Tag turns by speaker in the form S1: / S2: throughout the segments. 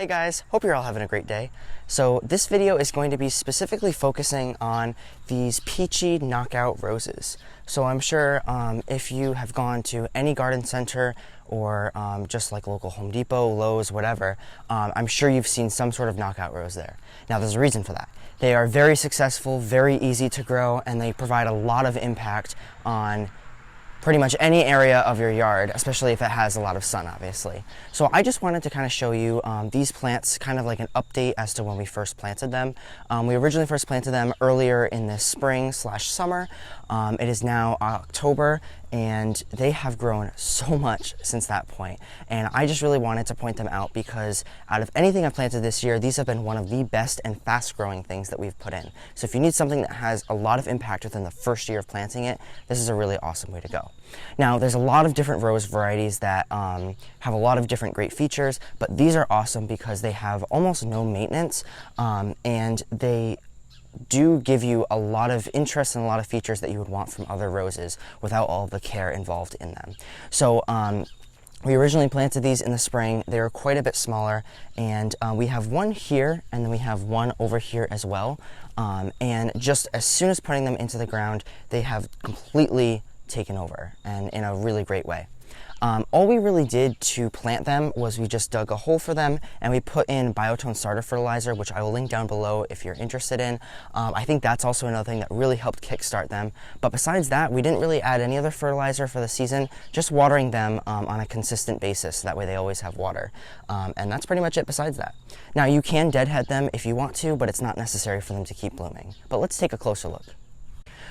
S1: Hey guys, hope you're all having a great day. So this video is going to be specifically focusing on these peachy knockout roses. So I'm sure if you have gone to any garden center or just like local Home Depot, Lowe's, whatever, I'm sure you've seen some sort of knockout rose there. Now there's a reason for that. They are very successful, very easy to grow, and they provide a lot of impact on pretty much any area of your yard, especially if it has a lot of sun, obviously. So I just wanted to kind of show you these plants, kind of like an update as to when we first planted them. We originally first planted them earlier in the spring/summer. It is now October, and they have grown so much since that point. And I just really wanted to point them out because out of anything I've planted this year, these have been one of the best and fast growing things that we've put in. So if you need something that has a lot of impact within the first year of planting it, this is a really awesome way to go. Now, there's a lot of different rose varieties that have a lot of different great features, but these are awesome because they have almost no maintenance, and they do give you a lot of interest and a lot of features that you would want from other roses without all the care involved in them. So we originally planted these in the spring. They were quite a bit smaller, and we have one here and then we have one over here as well. And just as soon as putting them into the ground, they have completely taken over, and in a really great way. All we really did to plant them was we just dug a hole for them and we put in Biotone starter fertilizer, which I will link down below if you're interested in. I think that's also another thing that really helped kickstart them. But besides that, we didn't really add any other fertilizer for the season, just watering them on a consistent basis. That way they always have water. And that's pretty much it besides that. Now you can deadhead them if you want to, but it's not necessary for them to keep blooming. But let's take a closer look.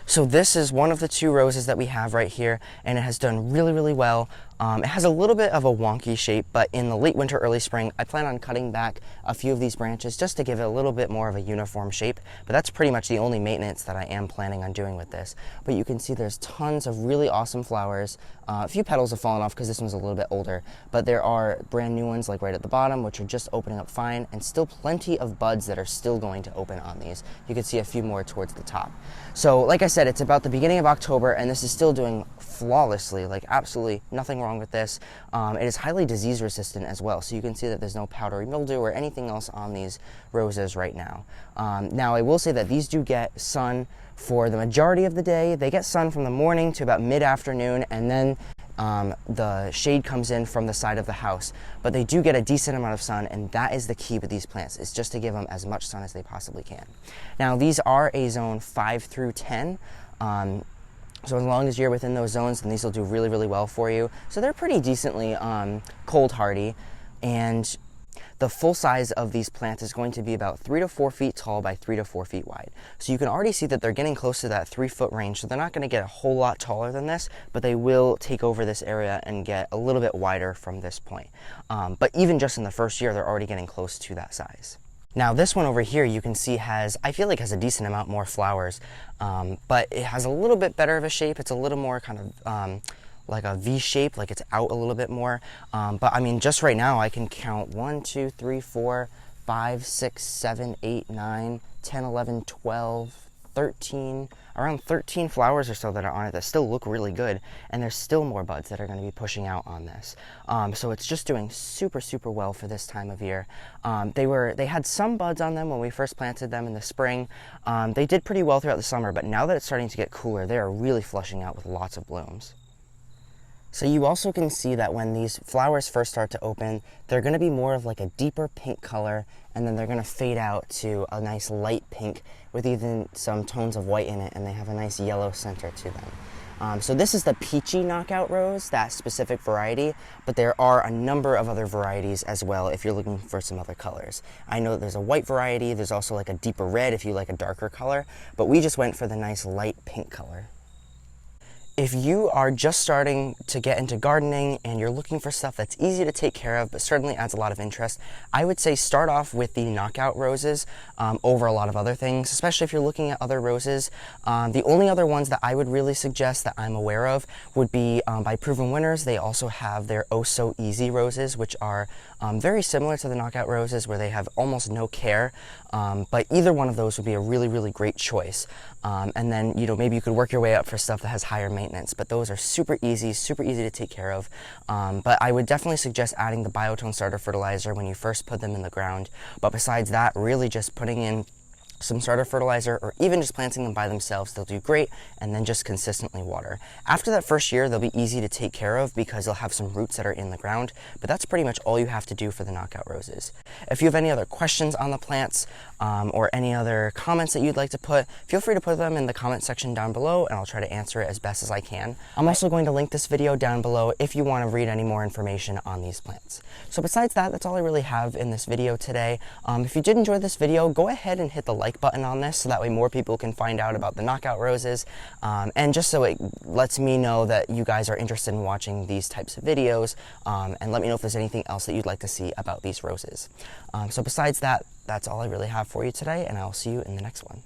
S1: So this is one of the two roses that we have right here, and it has done really, really well. It has a little bit of a wonky shape, but in the late winter, early spring, I plan on cutting back a few of these branches just to give it a little bit more of a uniform shape. But that's pretty much the only maintenance that I am planning on doing with this. But you can see there's tons of really awesome flowers. A few petals have fallen off because this one's a little bit older, but there are brand new ones like right at the bottom, which are just opening up fine, and still plenty of buds that are still going to open on these. You can see a few more towards the top. So like I said, it's about the beginning of October, and this is still doing flawlessly, like absolutely nothing wrong with this. It is highly disease resistant as well, so you can see that there's no powdery mildew or anything else on these roses right now. Now I will say that these do get sun for the majority of the day. They get sun from the morning to about mid-afternoon, and then the shade comes in from the side of the house. But they do get a decent amount of sun, and that is the key with these plants, is just to give them as much sun as they possibly can. Now these are a zone 5 through 10. So as long as you're within those zones, then these will do really, really well for you. So they're pretty decently cold hardy, and the full size of these plants is going to be about 3 to 4 feet tall by 3 to 4 feet wide. So you can already see that they're getting close to that 3-foot range. So they're not going to get a whole lot taller than this, but they will take over this area and get a little bit wider from this point. But even just in the first year, they're already getting close to that size. Now this one over here you can see I feel like has a decent amount more flowers, but it has a little bit better of a shape. It's a little more kind of like a V shape, like it's out a little bit more. But I mean, just right now I can count 1, 2, 3, 4, 5, 6, 7, 8, 9, 10, 11, 12, 13, around 13 flowers or so that are on it that still look really good, and there's still more buds that are going to be pushing out on this. So it's just doing super, super well for this time of year. They had some buds on them when we first planted them in the spring. They did pretty well throughout the summer, but now that it's starting to get cooler, they are really flushing out with lots of blooms. So you also can see that when these flowers first start to open, they're going to be more of like a deeper pink color, and then they're going to fade out to a nice light pink with even some tones of white in it, and they have a nice yellow center to them. So this is the peachy knockout rose, that specific variety, but there are a number of other varieties as well if you're looking for some other colors. I know that there's a white variety, there's also like a deeper red if you like a darker color, but we just went for the nice light pink color. If you are just starting to get into gardening and you're looking for stuff that's easy to take care of but certainly adds a lot of interest, I would say start off with the knockout roses over a lot of other things, especially if you're looking at other roses. The only other ones that I would really suggest that I'm aware of would be by Proven Winners. They also have their Oh So Easy roses, which are very similar to the knockout roses where they have almost no care, but either one of those would be a really, really great choice. and then, maybe you could work your way up for stuff that has higher maintenance, but those are super easy to take care of. But I would definitely suggest adding the Biotone starter fertilizer when you first put them in the ground. But besides that, really just putting in some starter fertilizer, or even just planting them by themselves, they'll do great, and then just consistently water. After that first year, they'll be easy to take care of because they'll have some roots that are in the ground, but that's pretty much all you have to do for the knockout roses. If you have any other questions on the plants, or any other comments that you'd like to put, feel free to put them in the comment section down below, and I'll try to answer it as best as I can. I'm also going to link this video down below if you want to read any more information on these plants. So besides that, that's all I really have in this video today. If you did enjoy this video, go ahead and hit the like button on this so that way more people can find out about the knockout roses, and just so it lets me know that you guys are interested in watching these types of videos, and let me know if there's anything else that you'd like to see about these roses. So besides that, that's all I really have for you today, and I'll see you in the next one.